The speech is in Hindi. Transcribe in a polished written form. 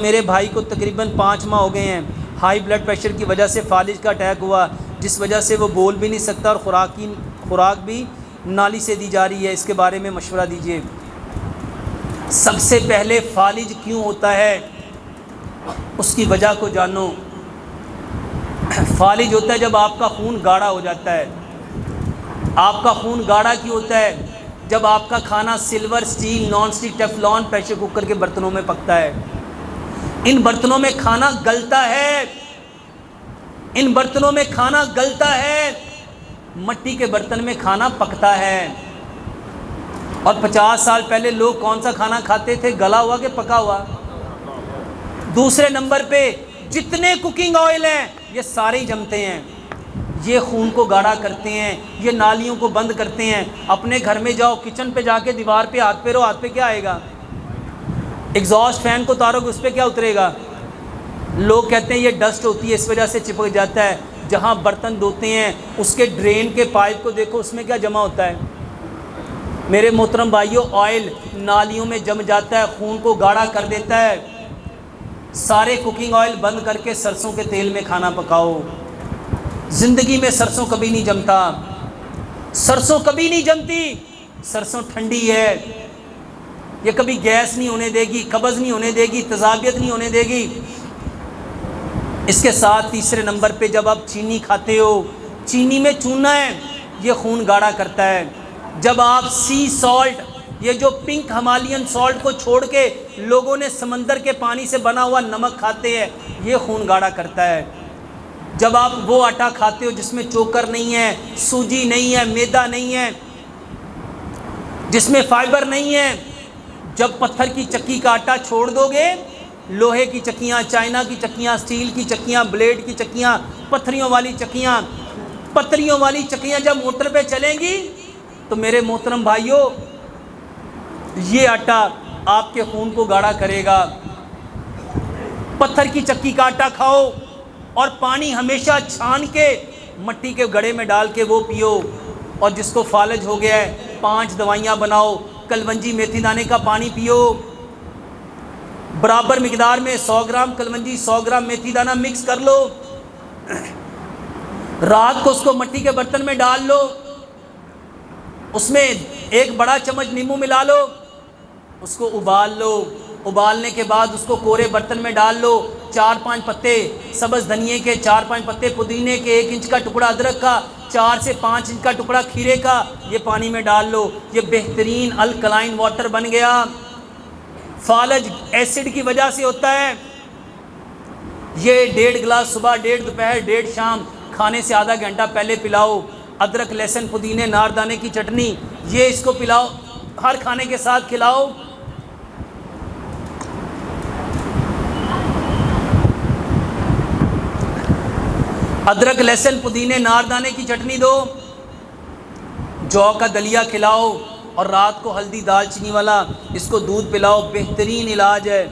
मेरे भाई को तकरीबन 5 माह हो गए हैं, हाई ब्लड प्रेशर की वजह से फालिज का अटैक हुआ, जिस वजह से वो बोल भी नहीं सकता और खुराक भी नाली से दी जा रही है, इसके बारे में मशवरा दीजिए। सबसे पहले फालिज क्यों होता है उसकी वजह को जानो। फालिज होता है जब आपका खून गाढ़ा हो जाता है। आपका खून गाढ़ा क्यों होता है? जब आपका खाना silver, steel, non stick, Teflon, pressure cooker के बर्तनों में पकता है। इन बर्तनों में खाना गलता है, इन बर्तनों में खाना गलता है। मिट्टी के बर्तन में खाना पकता है। और 50 साल पहले लोग कौन सा खाना खाते थे, गला हुआ कि पका हुआ? दूसरे नंबर पे जितने कुकिंग ऑयल हैं ये सारे ही जमते हैं, ये खून को गाढ़ा करते हैं, ये नालियों को बंद करते हैं। अपने घर में जाओ, किचन पे जाके दीवार पे हाथ फेरो, हाथ पे क्या आएगा? एग्जॉस्ट फैन को तारोगे उस पर क्या उतरेगा? लोग कहते हैं ये डस्ट होती है, इस वजह से चिपक जाता है। जहाँ बर्तन धोते हैं उसके ड्रेन के पाइप को देखो, उसमें क्या जमा होता है? मेरे मोहतरम भाइयों, ऑयल नालियों में जम जाता है, खून को गाढ़ा कर देता है। सारे कुकिंग ऑयल बंद करके सरसों के तेल में खाना पकाओ। ज़िंदगी में सरसों कभी नहीं जमता, सरसों कभी नहीं जमती। सरसों ठंडी है, ये कभी गैस नहीं होने देगी, कब्ज़ नहीं होने देगी, तज़ाबियत नहीं होने देगी। इसके साथ तीसरे नंबर पे जब आप चीनी खाते हो, चीनी में चूना है, ये खून गाढ़ा करता है। जब आप सी सॉल्ट, ये जो पिंक हिमालयन सॉल्ट को छोड़ के लोगों ने समंदर के पानी से बना हुआ नमक खाते हैं, ये खून गाढ़ा करता है। जब आप वो आटा खाते हो जिसमें चोकर नहीं है, सूजी नहीं है, मैदा नहीं है, जिसमें फाइबर नहीं है, जब पत्थर की चक्की का आटा छोड़ दोगे, लोहे की चक्कियाँ, चाइना की चक्कियाँ, स्टील की चक्कियाँ, ब्लेड की चक्कियाँ, पत्थरियों वाली चक्कियाँ जब मोटर पे चलेंगी तो मेरे मोहतरम भाइयों, ये आटा आपके खून को गाढ़ा करेगा। पत्थर की चक्की का आटा खाओ और पानी हमेशा छान के मिट्टी के घड़े में डाल के वो पियो। और जिसको फालिज हो गया है, 5 दवाइयाँ बनाओ। कलवंजी मेथी दाने का पानी पियो, बराबर मिकदार में 100 ग्राम कलवंजी, 100 ग्राम मेथी दाना मिक्स कर लो। रात को उसको मिट्टी के बर्तन में डाल लो, उसमें 1 बड़ा चम्मच नींबू मिला लो, उसको उबाल लो। उबालने के बाद उसको कोरे बर्तन में डाल लो। 4-5 पत्ते सब्ज़ धनिए के, 4-5 पत्ते पुदीने के, 1 इंच का टुकड़ा अदरक का, 4 से 5 इंच का टुकड़ा खीरे का, ये पानी में डाल लो। ये बेहतरीन अल्कलाइन वाटर बन गया। फालिज एसिड की वजह से होता है। ये 1.5 गिलास सुबह, 1.5 दोपहर, 1.5 शाम, खाने से आधा घंटा पहले पिलाओ। अदरक, लहसुन, पुदीने, नारदाने की चटनी, ये इसको पिलाओ, हर खाने के साथ खिलाओ। अदरक, लहसुन, पुदीने, नारदाने की चटनी दो। जौ का दलिया खिलाओ और रात को हल्दी दालचीनी वाला इसको दूध पिलाओ। बेहतरीन इलाज है।